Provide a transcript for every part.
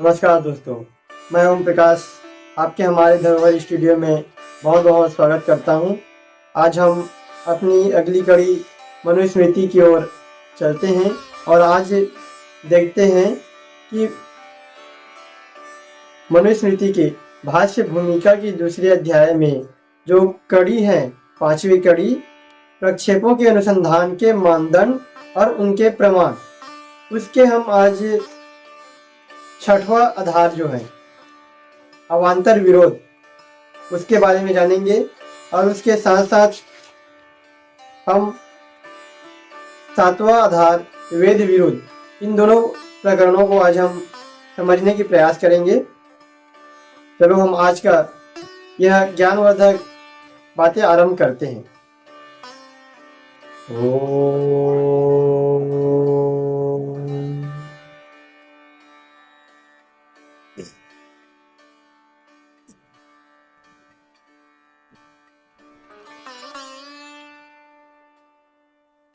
नमस्कार दोस्तों, मैं ओम प्रकाश आपके हमारे धरोहर स्टूडियो में बहुत बहुत स्वागत करता हूं। आज हम अपनी अगली कड़ी मनुस्मृति की ओर चलते हैं और आज देखते हैं कि मनुस्मृति के भाष्य भूमिका की दूसरे अध्याय में जो कड़ी है, पांचवी कड़ी, प्रक्षेपों के अनुसंधान के मानदंड और उनके प्रमाण, उसके हम आज छठवां आधार जो है अवान्तर विरोध, उसके बारे में जानेंगे। और उसके साथ साथ हम सातवां आधार वेद विरोध, इन दोनों प्रकरणों को आज हम समझने की प्रयास करेंगे। चलो हम आज का यह ज्ञानवर्धक बातें आरंभ करते हैं।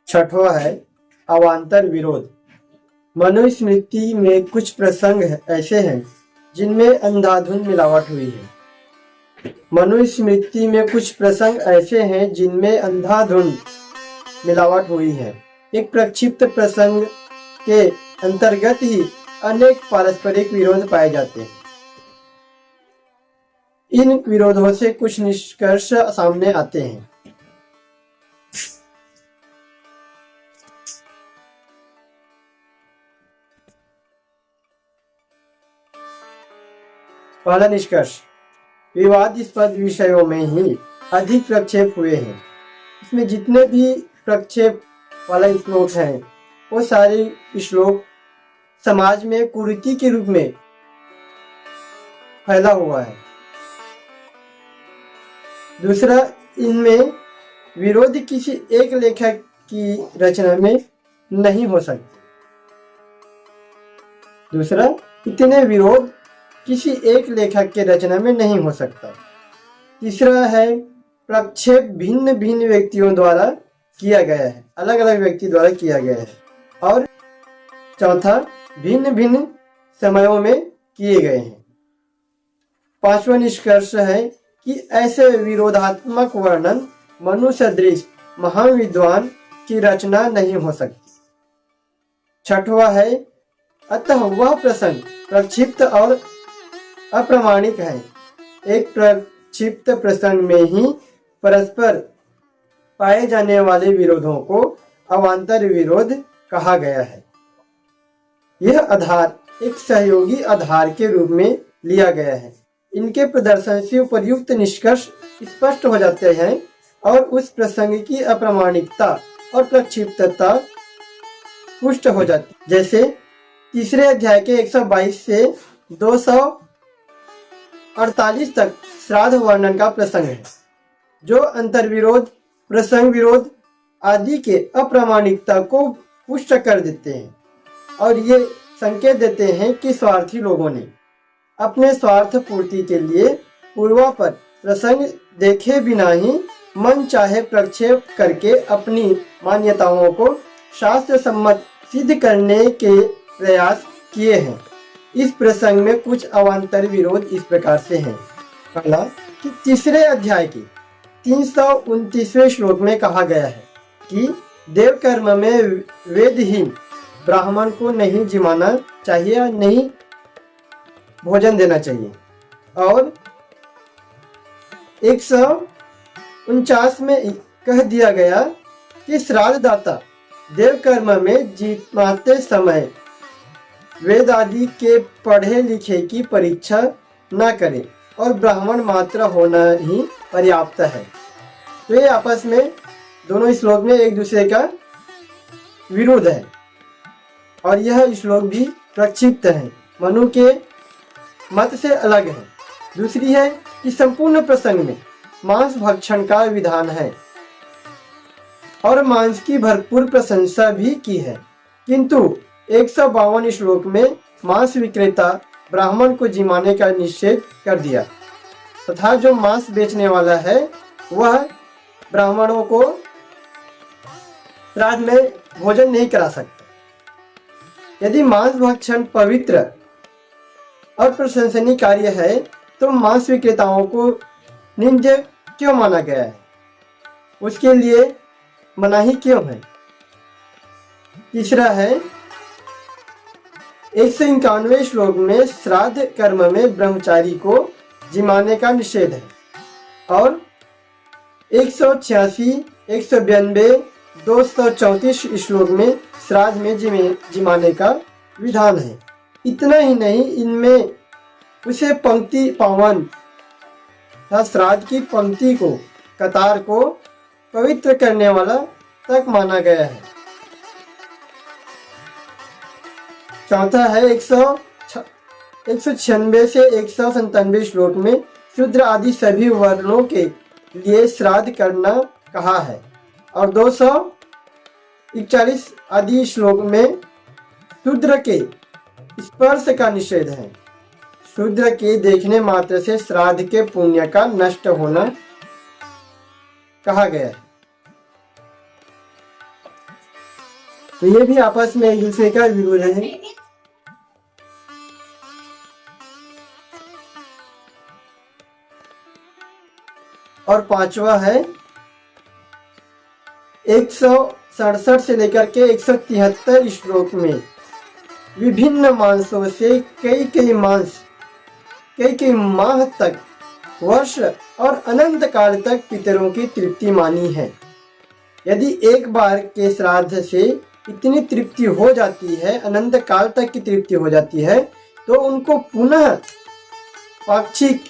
छठवां है अवान्तर विरोध। मनुस्मृति में कुछ प्रसंग ऐसे हैं जिनमें अंधाधुंध मिलावट हुई है। मनुस्मृति में कुछ प्रसंग ऐसे हैं जिनमें अंधाधुंध मिलावट हुई है। एक प्रक्षिप्त प्रसंग के अंतर्गत ही अनेक पारस्परिक विरोध पाए जाते हैं। इन विरोधों से कुछ निष्कर्ष सामने आते हैं। पहला निष्कर्ष, विवादास्पद विषयों में ही अधिक प्रक्षेप हुए हैं। इसमें जितने भी प्रक्षेप वाला श्लोक हैं वो सारे श्लोक समाज में कुरीति के रूप में फैला हुआ है। दूसरा, इनमें विरोध किसी एक लेखक की रचना में नहीं हो सकती। दूसरा, इतने विरोध किसी एक लेखक के रचना में नहीं हो सकता। तीसरा है, प्रक्षेप भिन्न भिन्न व्यक्तियों द्वारा किया गया है, अलग अलग व्यक्ति द्वारा किया गया है। और चौथा, भिन्न भिन्न समयों में किए गए हैं। पांचवा निष्कर्ष है कि ऐसे विरोधात्मक वर्णन मनुसदृश महान विद्वान की रचना नहीं हो सकती। छठवां है, अतः वह प्रसंग प्रक्षिप्त और अप्रामाणिक है। एक प्रक्षिप्त प्रसंग में ही परस्पर पाए जाने वाले विरोधों को अवान्तर विरोध कहा गया है। यह आधार एक सहयोगी आधार के रूप में लिया गया है। इनके प्रदर्शन से उपर्युक्त निष्कर्ष स्पष्ट हो जाते हैं और उस प्रसंग की अप्रामाणिकता और प्रक्षिप्तता पुष्ट हो जाती है। जैसे तीसरे अध्याय के 122 से 248 तक श्राद्ध वर्णन का प्रसंग है, जो अंतर्विरोध, प्रसंग विरोध आदि के अप्रामाणिकता को पुष्ट कर देते हैं और ये संकेत देते हैं कि स्वार्थी लोगों ने अपने स्वार्थ पूर्ति के लिए पूर्वापर प्रसंग देखे बिना ही मन चाहे प्रक्षेप करके अपनी मान्यताओं को शास्त्र सम्मत सिद्ध करने के प्रयास किए हैं। इस प्रसंग में कुछ अवान्तर विरोध इस प्रकार से हैं। पहला, कि तीसरे अध्याय के 329वें श्लोक में कहा गया है कि देव कर्म में वेदहीन ब्राह्मण को नहीं जिमाना चाहिए, नहीं भोजन देना चाहिए। और 149 में कह दिया गया कि श्राद्ध दाता देव कर्म में जिमाते समय वेद आदि के पढ़े लिखे की परीक्षा न करें और ब्राह्मण मात्र होना ही पर्याप्त है। तो ये आपस में दोनों श्लोक में एक दूसरे का विरोध है और यह श्लोक भी प्रक्षिप्त है, मनु के मत से अलग है। दूसरी है कि संपूर्ण प्रसंग में मांस भक्षण का विधान है और मांस की भरपूर प्रशंसा भी की है, किंतु 152 श्लोक में मांस विक्रेता ब्राह्मण को जिमाने का निषेध कर दिया तथा जो मांस बेचने वाला है वह ब्राह्मणों को श्राद्ध में भोजन नहीं करा सकता। यदि मांस भक्षण पवित्र और प्रशंसनीय है तो मांस विक्रेताओं को निंद्य क्यों माना गया है? उसके लिए मनाही क्यों है? तीसरा है 191 श्लोक में श्राद्ध कर्म में ब्रह्मचारी को जिमाने का निषेध है और 186, 192, 234 श्लोक में श्राद्ध में जिमाने का विधान है। इतना ही नहीं, इनमें उसे पंक्ति पावन तथा श्राद्ध की पंक्ति को, कतार को पवित्र करने वाला तक माना गया है। चौथा है 196 से 197 श्लोक में शूद्र आदि सभी वर्णों के लिए श्राद्ध करना कहा है और 241 आदि श्लोक में शूद्र के स्पर्श का निषेध है। शूद्र के देखने मात्र से श्राद्ध के पुण्य का नष्ट होना कहा गया है। तो ये भी आपस में एक दूसरे का विरोध है। और पांचवा है 167 से लेकर के 173 श्लोक में विभिन्न मांसों से कई माह तक, वर्ष और अनंत काल तक पितरों की तृप्ति मानी है। यदि एक बार के श्राद्ध से इतनी तृप्ति हो जाती है, अनंत काल तक की तृप्ति हो जाती है, तो उनको पुनः पाक्षिक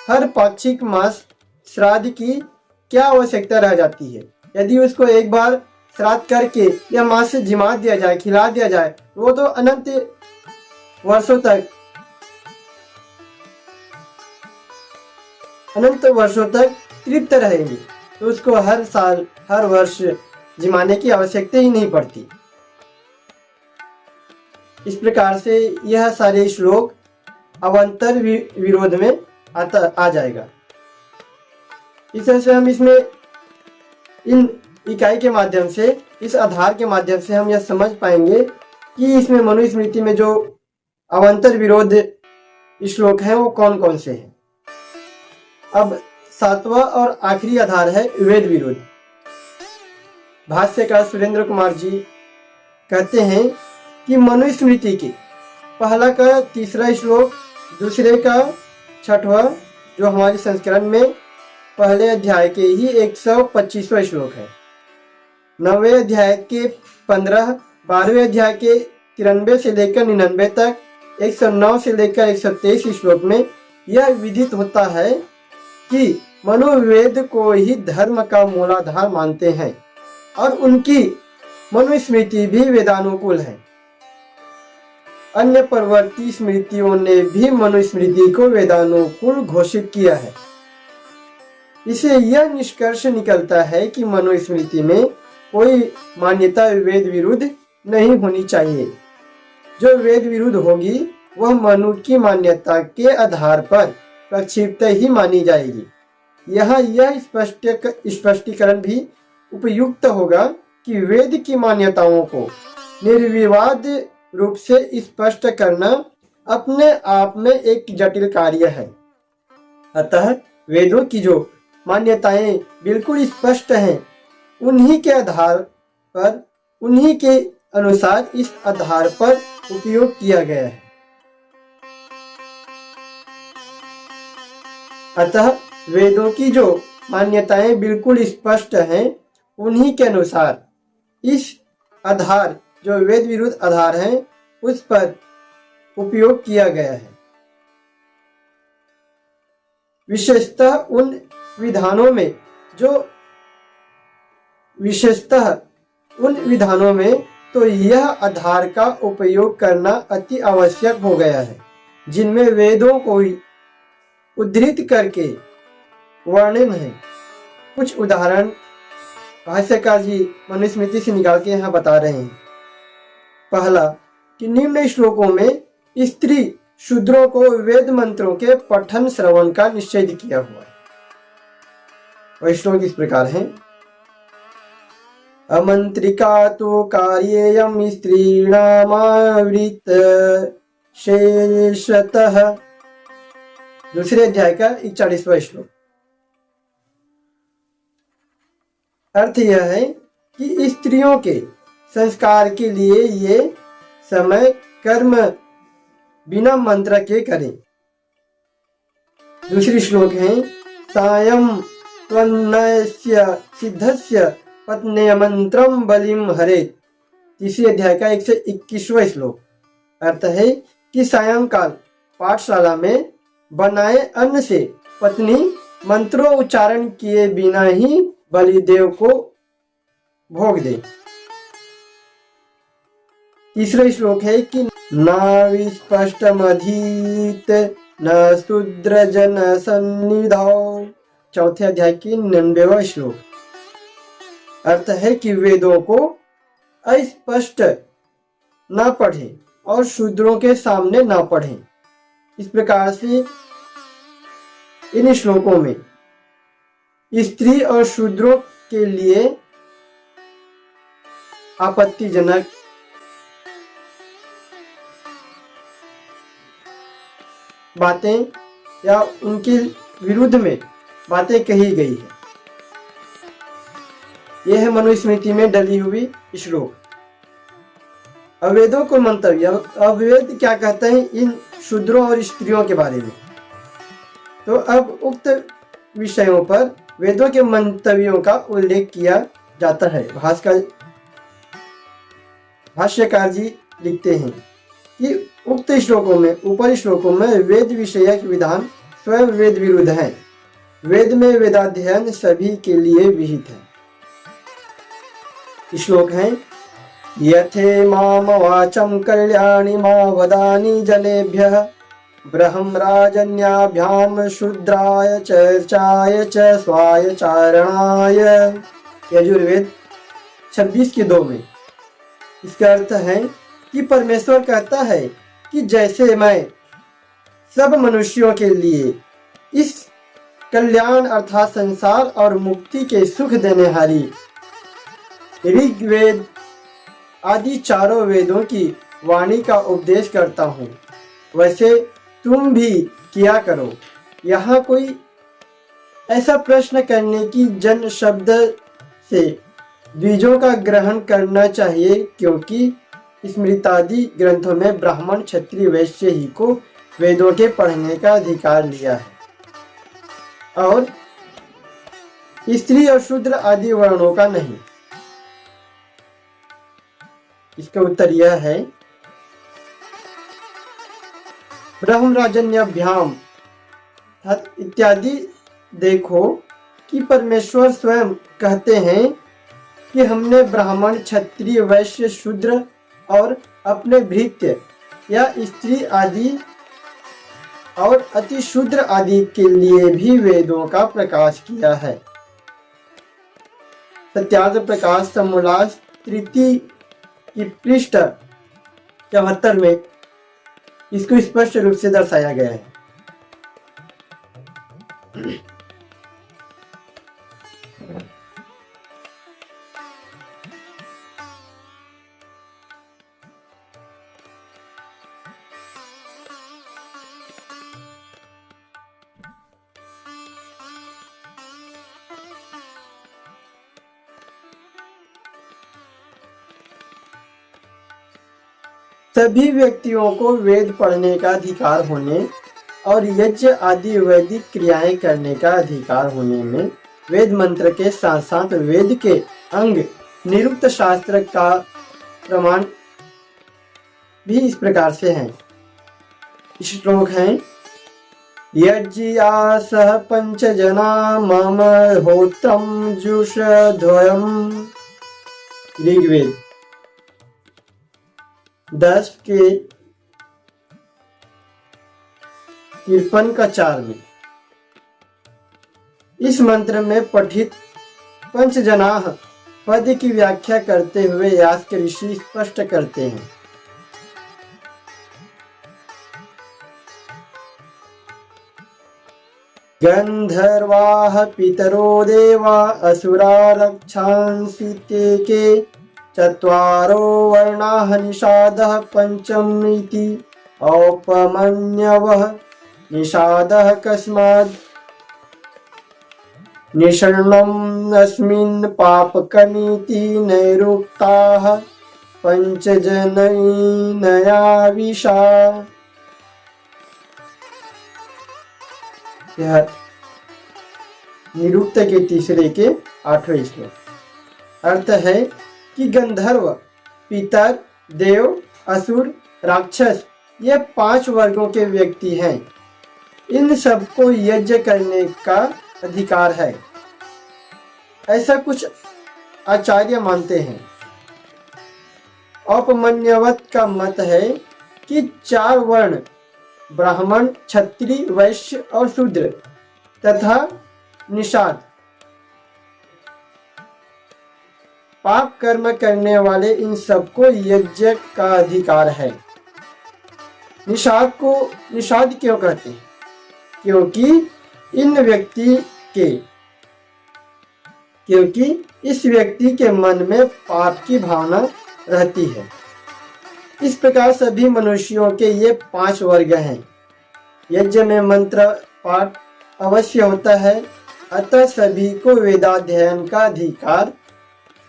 हर पाक्षिक मास श्राद्ध की क्या आवश्यकता रह जाती है? यदि उसको एक बार श्राद्ध करके या मांस से जिमा दिया जाए, खिला दिया जाए, वो तो अनंत वर्षों तक तृप्त रहेंगे, तो उसको हर साल, हर वर्ष जिमाने की आवश्यकता ही नहीं पड़ती। इस प्रकार से यह सारे श्लोक अवान्तर विरोध में आ जाएगा। इस तरह से हम इसमें इन इकाई के माध्यम से, इस आधार के माध्यम से हम यह समझ पाएंगे कि इसमें मनुस्मृति में जो अवान्तर विरोध श्लोक हैं वो कौन कौन से हैं। अब सातवां और आखिरी आधार है वेद विरोध। भाष्यकार सुरेंद्र कुमार जी कहते हैं कि मनुस्मृति के पहला का 3रा श्लोक, दूसरे का 6वां, जो हमारे संस्करण में पहले अध्याय के ही 125वां श्लोक है, 9वें अध्याय के 15, 12वें अध्याय के 93 से लेकर 99 तक, 109 से लेकर 123 श्लोक में यह विदित होता है कि मनुवेद को ही धर्म का मूलाधार मानते हैं और उनकी मनुस्मृति भी वेदानुकूल है। अन्य परवर्ती स्मृतियों ने भी मनुस्मृति को वेदानुकूल घोषित किया है। इसे यह निष्कर्ष निकलता है कि मनुस्मृति में कोई मान्यता वेद विरुद्ध नहीं होनी चाहिए। जो वेद विरुद्ध होगी वह मनु की मान्यता के आधार पर प्रक्षिप्त ही मानी जाएगी। यहाँ यह स्पष्टीकरण भी उपयुक्त होगा कि वेद की मान्यताओं को निर्विवाद रूप से स्पष्ट करना अपने आप में एक जटिल कार्य है। अतः वेदों की जो मान्यताएं बिल्कुल स्पष्ट हैं, उन्हीं के आधार पर, उन्हीं के अनुसार इस आधार पर उपयोग किया गया है। अतः वेदों की जो मान्यताएं बिल्कुल स्पष्ट हैं, उन्हीं के अनुसार इस आधार, जो वेद विरुद्ध आधार हैं, उस पर उपयोग किया गया है। विशेषतः उन विधानों में तो यह आधार का उपयोग करना अति आवश्यक हो गया है, जिनमें वेदों को उद्धृत करके वर्णन है। कुछ उदाहरण भाष्यकार जी मनुस्मृति से निकाल के यहाँ बता रहे हैं। पहला कि निम्न श्लोकों में स्त्री शूद्रों को वेद मंत्रों के पठन श्रवण का निषेध किया हुआ है। वह श्लोक इस प्रकार है। अमंत्रिका तो कार्येयं स्त्रीणामावृत शेषतः। दूसरे अध्याय का 41वां श्लोक। अर्थ यह है कि स्त्रियों के संस्कार के लिए ये समय कर्म बिना मंत्र के करें। दूसरी श्लोक है सायं त्वन्नयस्य सिद्धस्य पत्न्य मंत्रम बलिम हरेत। तीसरी अध्याय का 121वां श्लोक। अर्थ है कि सायंकाल पाठशाला में बनाए अन्न से पत्नी मंत्रों उच्चारण किए बिना ही बलिदेव को भोग दे। तीसरा श्लोक है कि नाविस्पष्टमधीत न शूद्रजन सन्निधौ। चौथे अध्याय की 99वां श्लोक। अर्थ है कि वेदों को अस्पष्ट ना पढ़े और शूद्रों के सामने ना पढ़े। इस प्रकार से इन श्लोकों में स्त्री और शूद्रों के लिए आपत्तिजनक बातें या उनके विरुद्ध में बातें कही गई है। यह है मनुस्मृति में डली हुई श्लोक। अवेदों को मंतव्य, अवेद क्या कहते हैं इन शूद्रों और स्त्रियों के बारे में। तो अब उक्त विषयों पर वेदों के मंतव्यों का उल्लेख किया जाता है। भाष्यकार जी लिखते हैं कि उक्त श्लोकों में, ऊपर श्लोकों में वेद विषयक विधान स्वयं वेद विरुद्ध है। वेद में वेदाध्ययन सभी के लिए विहित है। श्लोक है यथे माम वाचम कल्याणी मा वदानी जनेभ्यः ब्रह्मराजन्याभ्याम शूद्राय चर्चाय च स्वाय चारणाय। यजुर्वेद 26:2 में। इसका अर्थ है कि परमेश्वर कहता है कि जैसे मैं सब मनुष्यों के लिए इस कल्याण अर्थात संसार और मुक्ति के सुख देने हारी ऋग्वेद आदि चारों वेदों की वाणी का उपदेश करता हूँ, वैसे तुम भी किया करो। यहाँ कोई ऐसा प्रश्न करने की जन शब्द से द्विजों का ग्रहण करना चाहिए, क्योंकि स्मृतादि ग्रंथों में ब्राह्मण क्षत्रिय वैश्य ही को वेदों के पढ़ने का अधिकार लिया है और स्त्री और शूद्र आदि वर्णों का नहीं। इसका उत्तर यह है ब्रह्मराजन्याभ्याम इत्यादि देखो कि परमेश्वर स्वयं कहते हैं कि हमने ब्राह्मण क्षत्रिय वैश्य शूद्र और अपने भृत्य या स्त्री आदि और अति शूद्र आदि के लिए भी वेदों का प्रकाश किया है। सत्यार्थ प्रकाश समोल्लास तृतीय की पृष्ठ 74 में इसको स्पष्ट रूप से दर्शाया गया है। सभी व्यक्तियों को वेद पढ़ने का अधिकार होने और यज्ञ आदि वैदिक क्रियाएं करने का अधिकार होने में वेद मंत्र के साथ साथ वेद के अंग निरुक्त शास्त्र का प्रमाण भी इस प्रकार से है। श्लोक है यज्ञया सह पंचजना मम होत्रम जुषध्वयम्। ऋग्वेद 10 के 53:4 में। इस मंत्र में पठित पंचजनाः पद की व्याख्या करते हुए यास्क ऋषि स्पष्ट करते हैं गंधर्वाः पितरो देवा असुरा रक्षांसि ते के चत्वारो वर्णाः निषादः पंचमीति औपमन्यवः निषादः कस्माद् निषण्णम् अस्मिन् पापकमिति नैरुक्ताः पंचजनैनया विशा। यह निरुक्त के तीसरे के 8वें श्लोक। अर्थ है कि गंधर्व, पितर, देव, असुर, राक्षस ये 5 वर्गों के व्यक्ति हैं। इन सबको यज्ञ करने का अधिकार है, ऐसा कुछ आचार्य मानते हैं। औपमन्यवत का मत है कि 4 वर्ण ब्राह्मण, क्षत्रिय, वैश्य और शूद्र तथा निषाद पाप कर्म करने वाले इन सबको यज्ञ का अधिकार है। निषाद को निषाद क्यों कहते हैं? क्योंकि इस व्यक्ति के मन में पाप की भावना रहती है। इस प्रकार सभी मनुष्यों के ये 5 वर्ग हैं। यज्ञ में मंत्र पाठ अवश्य होता है, अतः सभी को वेदाध्ययन का अधिकार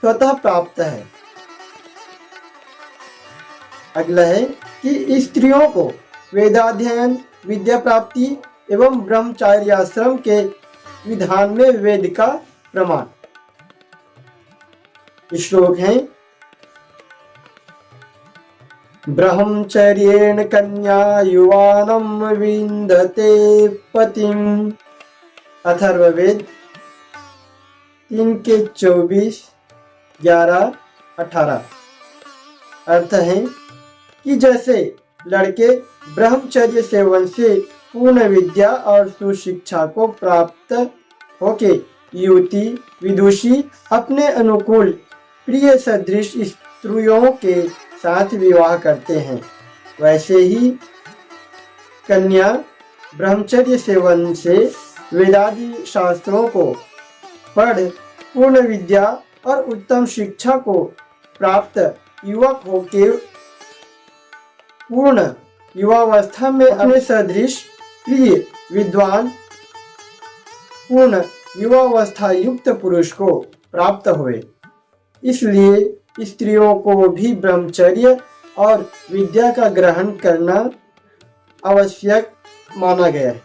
स्वतः प्राप्त है। अगला है कि स्त्रियों को वेदाध्ययन, विद्या प्राप्ति एवं ब्रह्मचार्य आश्रम के विधान में वेद का प्रमाण। श्लोक है ब्रह्मचर्येण कन्या युवानम विन्दते पतिम। अथर्ववेद 3 के 24, 11, 18। अर्थ है कि जैसे लड़के ब्रह्मचर्य सेवन से पूर्ण विद्या और सुशिक्षा को प्राप्त होके युवती विदुषी अपने अनुकूल प्रिय सदृश स्त्रियों के साथ विवाह करते हैं, वैसे ही कन्या ब्रह्मचर्य सेवन से वेदादि शास्त्रों को पढ़ पूर्ण विद्या और उत्तम शिक्षा को प्राप्त युवक होके पूर्ण युवावस्था में अपने सदृश प्रिय विद्वान पूर्ण युवावस्था युक्त पुरुष को प्राप्त हुए। इसलिए स्त्रियों को भी ब्रह्मचर्य और विद्या का ग्रहण करना आवश्यक माना गया है।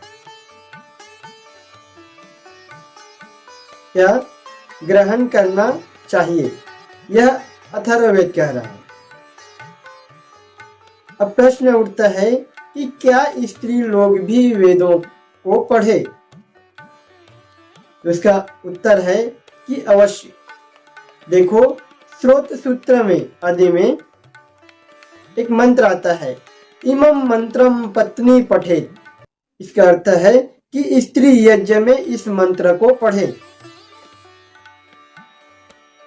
क्या ग्रहण करना चाहिए, यह अथर्ववेद कह रहा है। अब प्रश्न उठता है कि क्या स्त्री लोग भी वेदों को पढ़े? तो इसका उत्तर है कि अवश्य। देखो, स्रोत सूत्र में आदि में एक मंत्र आता है, इमं मंत्रम पत्नी पठेत। इसका अर्थ है कि स्त्री यज्ञ में इस मंत्र को पढ़े।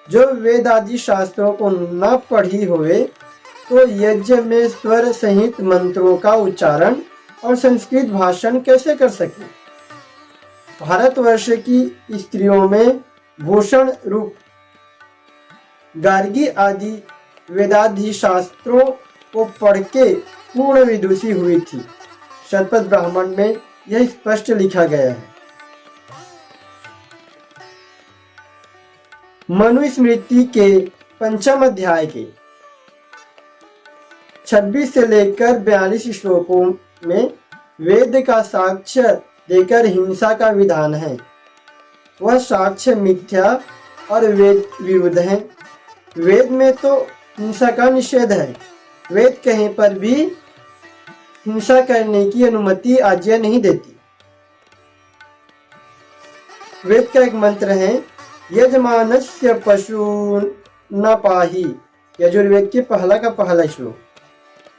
जो वेद आदि शास्त्रों को न पढ़ी हुए तो यज्ञ में स्वर सहित मंत्रों का उच्चारण और संस्कृत भाषण कैसे कर सके? भारतवर्ष की स्त्रियों में भूषण रूप गार्गी आदि वेदादि शास्त्रों को पढ़ के पूर्ण विदुषी हुई थी। शतपथ ब्राह्मण में यह स्पष्ट लिखा गया है। मनुस्मृति के 5 अध्याय के 26 से लेकर 42 श्लोकों में वेद का साक्ष्य देकर हिंसा का विधान है। वह साक्ष्य मिथ्या और वेद विरुद्ध है। वेद में तो हिंसा का निषेध है। वेद कहीं पर भी हिंसा करने की अनुमति आज्ञा नहीं देती। वेद का एक मंत्र है, यजमानस्य पशु न पाहि। यजुर्वेद के पहला श्लोक।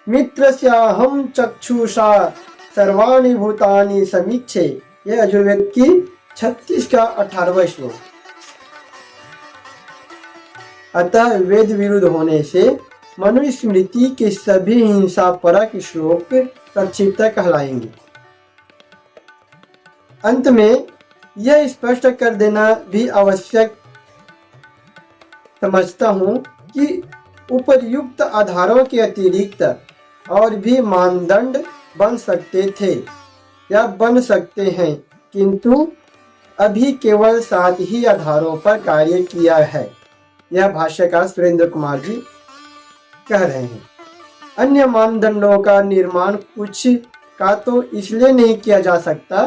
मित्रस्याहं चक्षुषा सर्वाणि भूतानि समीक्षे। यह यजुर्वेद की 36 का 18वां श्लोक। अतः वेद विरुद्ध होने से मनुस्मृति के सभी हिंसा परक श्लोक प्रक्षिप्त कहलाएंगे। अंत में यह स्पष्ट कर देना भी आवश्यक समझता हूँ कि उपर्युक्त आधारों के अतिरिक्त और भी मानदंड बन सकते थे या बन सकते हैं, किंतु अभी केवल 7 ही आधारों पर कार्य किया है। यह भाष्यकार सुरेंद्र कुमार जी कह रहे हैं। अन्य मानदंडों का निर्माण कुछ का तो इसलिए नहीं किया जा सकता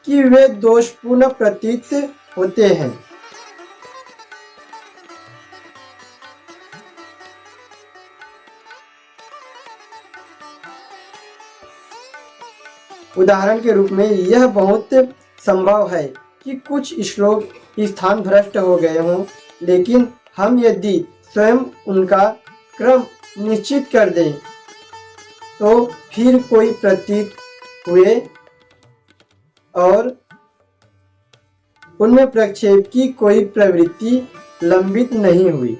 कि वे दोषपूर्ण प्रतीत होते हैं। उदाहरण के रूप में यह बहुत संभव है कि कुछ श्लोक स्थान भ्रष्ट हो गए हों, लेकिन हम यदि स्वयं उनका क्रम निश्चित कर दें तो फिर कोई प्रतीत हुए और उनमें प्रक्षेप की कोई प्रवृत्ति लंबित नहीं हुई।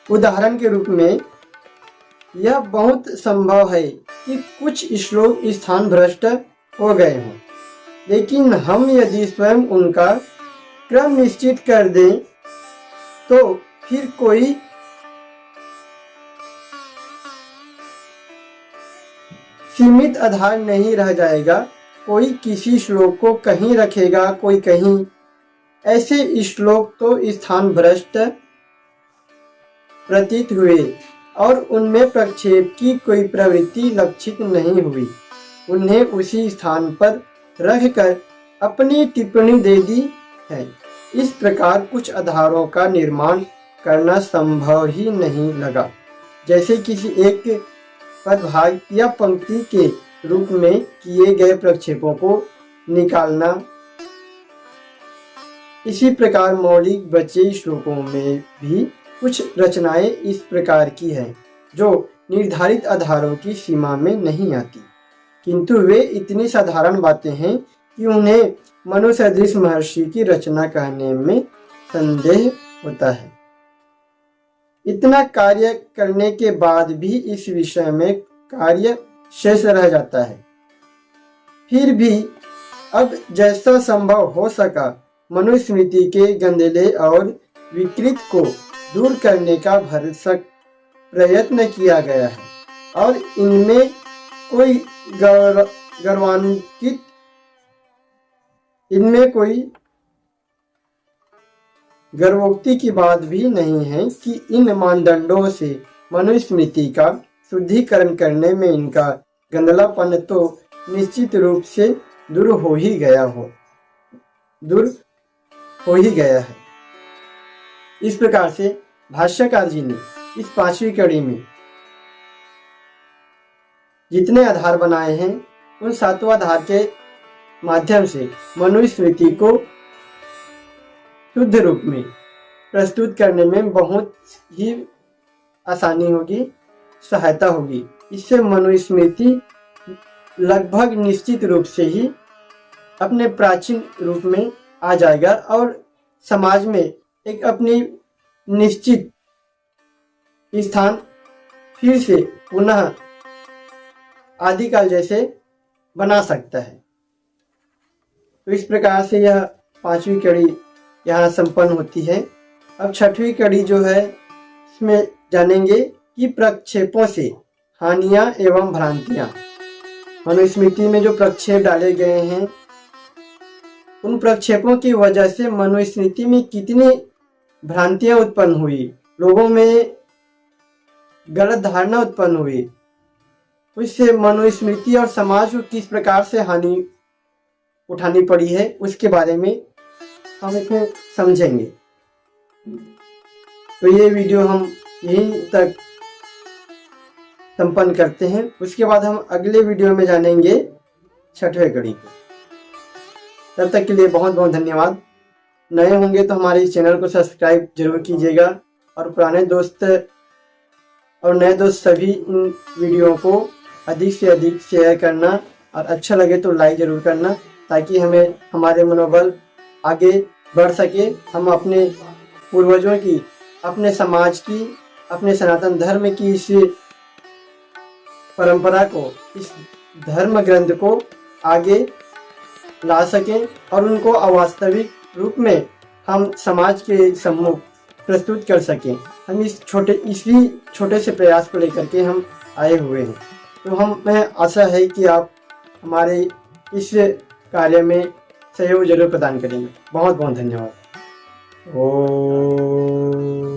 उदाहरण के रूप में यह बहुत संभव है कि कुछ श्लोक स्थान भ्रष्ट हो गए हों, लेकिन हम यदि स्वयं उनका क्रम निश्चित कर दें तो फिर कोई सीमित आधार नहीं रह जाएगा। कोई किसी श्लोक को कहीं रखेगा, कोई कहीं। ऐसे श्लोक तो स्थान भ्रष्ट प्रतीत हुए और उनमें प्रक्षेप की कोई प्रवृत्ति लक्षित नहीं हुई। उन्हें उसी स्थान पर रखकर अपनी टिप्पणी दे दी है। इस प्रकार कुछ आधारों का निर्माण करना संभव ही नहीं लगा, जैसे किसी एक पदभाग या पंक्ति के रूप में किए गए प्रक्षेपों को निकालना। इसी प्रकार मौलिक बचे श्लोकों में भी कुछ रचनाएं इस प्रकार की हैं जो निर्धारित आधारों की सीमा में नहीं आती, किंतु वे इतनी साधारण बातें हैं कि उन्हें मनुसदृश महर्षि की रचना कहने में संदेह होता है। इतना कार्य करने के बाद भी इस विषय में कार्य शेष रह जाता है। फिर भी अब जैसा संभव हो सका मनुस्मृति के गंदले और विकृत को दूर करने का भरसक प्रयत्न किया गया है और इनमें कोई गर्वोक्ति की बात भी नहीं है कि इन मानदंडों से मनुस्मृति का शुद्धिकरण करने में इनका गंदलापन तो निश्चित रूप से दूर हो ही गया है। इस प्रकार से भाष्यकार जी ने इस 5वीं कड़ी में जितने आधार बनाए हैं उन 7वां आधार के माध्यम से मनुस्मृति को शुद्ध रूप में प्रस्तुत करने में बहुत ही आसानी होगी, सहायता होगी। इससे मनुस्मृति लगभग निश्चित रूप से ही अपने प्राचीन रूप में आ जाएगा और समाज में एक अपनी निश्चित स्थान फिर से पुनः आदिकाल जैसे बना सकता है। तो इस प्रकार से यह 5वीं कड़ी यहाँ संपन्न होती है। अब 6वीं कड़ी जो है इसमें जानेंगे कि प्रक्षेपों से हानियां एवं भ्रांतियां। मनुस्मृति में जो प्रक्षेप डाले गए हैं उन प्रक्षेपों की वजह से मनुस्मृति में कितनी भ्रांतियां उत्पन्न हुई, लोगों में गलत धारणा उत्पन्न हुई, उससे मनुस्मृति और समाज को किस प्रकार से हानि उठानी पड़ी है उसके बारे में हम इसमें समझेंगे। तो ये वीडियो हम यहीं तक संपन्न करते हैं। उसके बाद हम अगले वीडियो में जानेंगे 6वीं कड़ी को। तब तक के लिए बहुत बहुत धन्यवाद। नए होंगे तो हमारे इस चैनल को सब्सक्राइब जरूर कीजिएगा, और पुराने दोस्त और नए दोस्त सभी इन वीडियो को अधिक से अधिक शेयर करना, और अच्छा लगे तो लाइक जरूर करना, ताकि हमें हमारे मनोबल आगे बढ़ सके। हम अपने पूर्वजों की, अपने समाज की, अपने सनातन धर्म की इस परंपरा को, इस धर्म ग्रंथ को आगे ला सकें, और उनको अवास्तविक रूप में हम समाज के सम्मुख प्रस्तुत कर सकें। हम इसी छोटे से प्रयास को लेकर के हम आए हुए हैं। तो हमें आशा है कि आप हमारे इस कार्य में सहयोग जरूर प्रदान करेंगे। बहुत बहुत धन्यवाद। ओम।